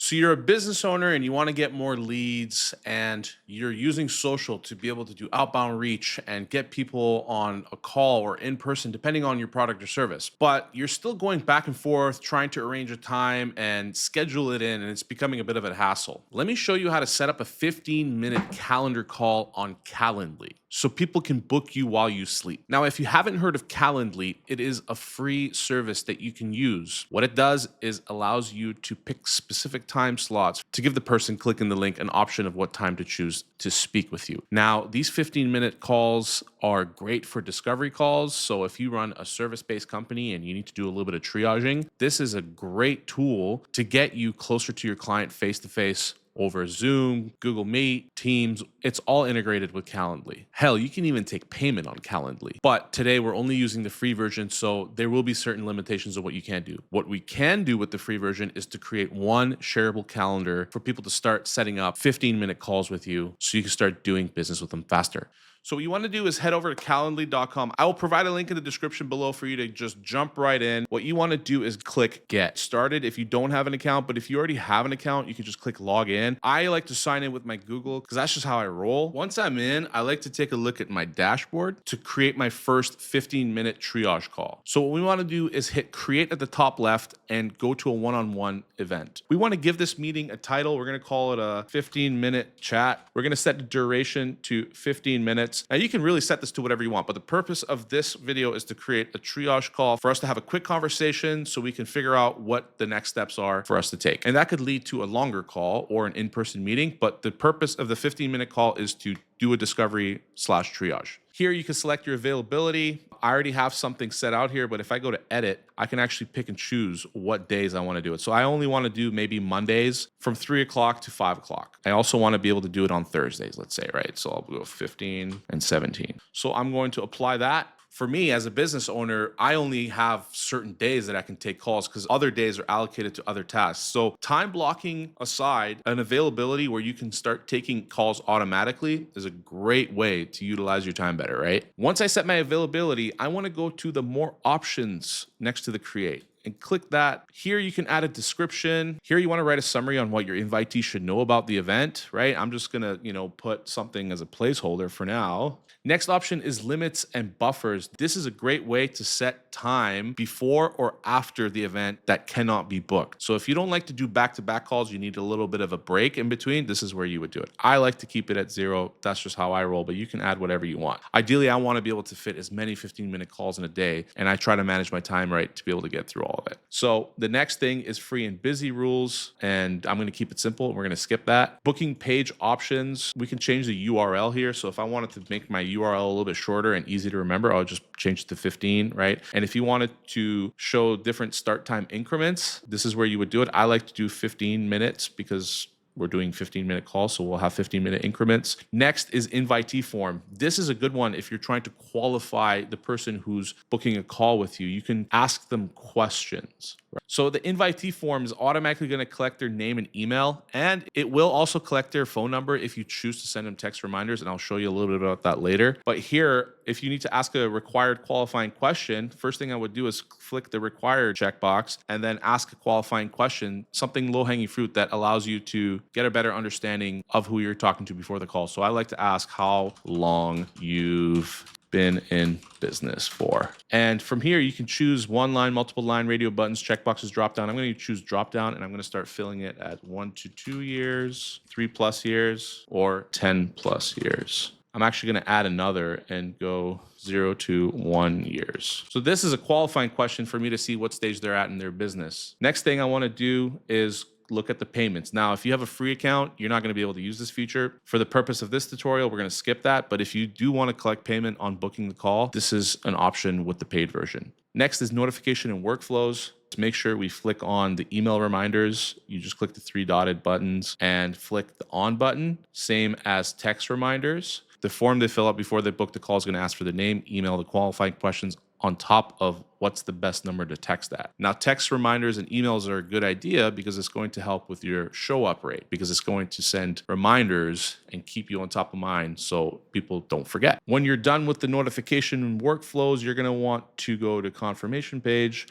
So you're a business owner and you want to get more leads and you're using social to be able to do outbound reach and get people on a call or in person, depending on your product or service. But you're still going back and forth trying to arrange a time and schedule it in, and it's becoming a bit of a hassle. Let me show you how to set up a 15-minute calendar call on Calendly so people can book you while you sleep. Now, if you haven't heard of Calendly, it is a free service that you can use. What it does is allows you to pick specific time slots to give the person clicking the link an option of what time to choose to speak with you. Now, these 15-minute calls are great for discovery calls. So if you run a service-based company and you need to do a little bit of triaging, this is a great tool to get you closer to your client face-to-face over Zoom, Google Meet, Teams. It's all integrated with Calendly. Hell, you can even take payment on Calendly. But today we're only using the free version, so there will be certain limitations of what you can do. What we can do with the free version is to create one shareable calendar for people to start setting up 15-minute calls with you so you can start doing business with them faster. So what you want to do is head over to calendly.com. I will provide a link in the description below for you to just jump right in. What you want to do is click get started if you don't have an account, but if you already have an account, you can just click log in. I like to sign in with my Google because that's just how I roll. Once I'm in, I like to take a look at my dashboard to create my first 15-minute triage call. So what we want to do is hit create at the top left and go to a one-on-one event. We want to give this meeting a title. We're going to call it a 15-minute chat. We're going to set the duration to 15 minutes. Now you can really set this to whatever you want, but the purpose of this video is to create a triage call for us to have a quick conversation so we can figure out what the next steps are for us to take. And that could lead to a longer call or an in-person meeting, but the purpose of the 15-minute call is to do a discovery/triage. Here you can select your availability. I already have something set out here, but if I go to edit, I can actually pick and choose what days I want to do it. So I only want to do maybe Mondays from 3 o'clock to 5 o'clock. I also want to be able to do it on Thursdays, let's say, right? So I'll go 15 and 17. So I'm going to apply that. For me, as a business owner, I only have certain days that I can take calls because other days are allocated to other tasks. So time blocking aside, an availability where you can start taking calls automatically is a great way to utilize your time better, right? Once I set my availability, I want to go to the more options next to the create and click that. Here you can add a description. Here you want to write a summary on what your invitee should know about the event, right? I'm just gonna, put something as a placeholder for now. Next option is limits and buffers. This is a great way to set time before or after the event that cannot be booked. So if you don't like to do back-to-back calls, you need a little bit of a break in between, this is where you would do it. I like to keep it at 0. That's just how I roll, but you can add whatever you want. Ideally, I want to be able to fit as many 15-minute calls in a day, and I try to manage my time right to be able to get through all of it. So the next thing is free and busy rules, and I'm going to keep it simple. We're going to skip that. Booking page options. We can change the URL here. So if I wanted to make my URL a little bit shorter and easy to remember, I'll just change it to 15, right? And if you wanted to show different start time increments, this is where you would do it. I like to do 15 minutes because we're doing 15-minute calls, so we'll have 15-minute increments. Next is invitee form. This is a good one if you're trying to qualify the person who's booking a call with you. You can ask them questions. Right? So the invitee form is automatically going to collect their name and email, and it will also collect their phone number if you choose to send them text reminders, and I'll show you a little bit about that later. But here, if you need to ask a required qualifying question, first thing I would do is flick the required checkbox and then ask a qualifying question, something low-hanging fruit that allows you to get a better understanding of who you're talking to before the call. So I like to ask how long you've been in business for. And from here, you can choose one line, multiple line, radio buttons, checkboxes, drop down. I'm going to choose drop down, and I'm going to start filling it at 1 to 2 years, 3+ years, or 10+ years. I'm actually going to add another and go 0 to 1 years. So this is a qualifying question for me to see what stage they're at in their business. Next thing I want to do is look at the payments. Now, if you have a free account, you're not going to be able to use this feature. For the purpose of this tutorial, we're going to skip that. But if you do want to collect payment on booking the call, this is an option with the paid version. Next is notification and workflows. To make sure we flick on the email reminders, you just click the 3 dotted buttons and flick the on button, same as text reminders. The form they fill out before they book the call is going to ask for the name, email, the qualifying questions on top of what's the best number to text at. Now, text reminders and emails are a good idea because it's going to help with your show up rate, because it's going to send reminders and keep you on top of mind so people don't forget. When you're done with the notification workflows, you're going to want to go to confirmation page.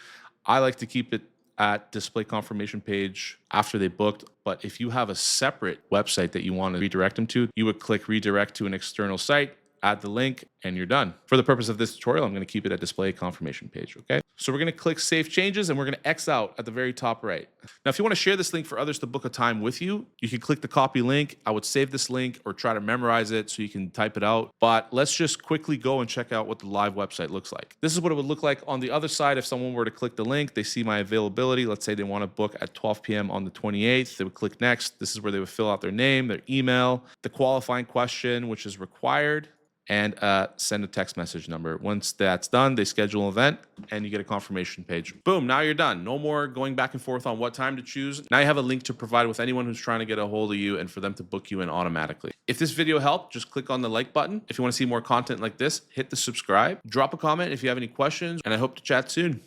I like to keep it at display confirmation page after they booked. But if you have a separate website that you want to redirect them to, you would click redirect to an external site, add the link, and you're done. For the purpose of this tutorial, I'm going to keep it at display confirmation page, okay? So we're going to click save changes and we're going to X out at the very top right. Now, if you want to share this link for others to book a time with you, you can click the copy link. I would save this link or try to memorize it so you can type it out. But let's just quickly go and check out what the live website looks like. This is what it would look like on the other side. If someone were to click the link, they see my availability. Let's say they want to book at 12 p.m. on the 28th. They would click next. This is where they would fill out their name, their email, the qualifying question, which is required, and send a text message number. Once that's done, they schedule an event and you get a confirmation page. Boom, now you're done. No more going back and forth on what time to choose. Now you have a link to provide with anyone who's trying to get a hold of you and for them to book you in automatically. If this video helped, just click on the like button. If you want to see more content like this, hit the subscribe. Drop a comment if you have any questions, and I hope to chat soon.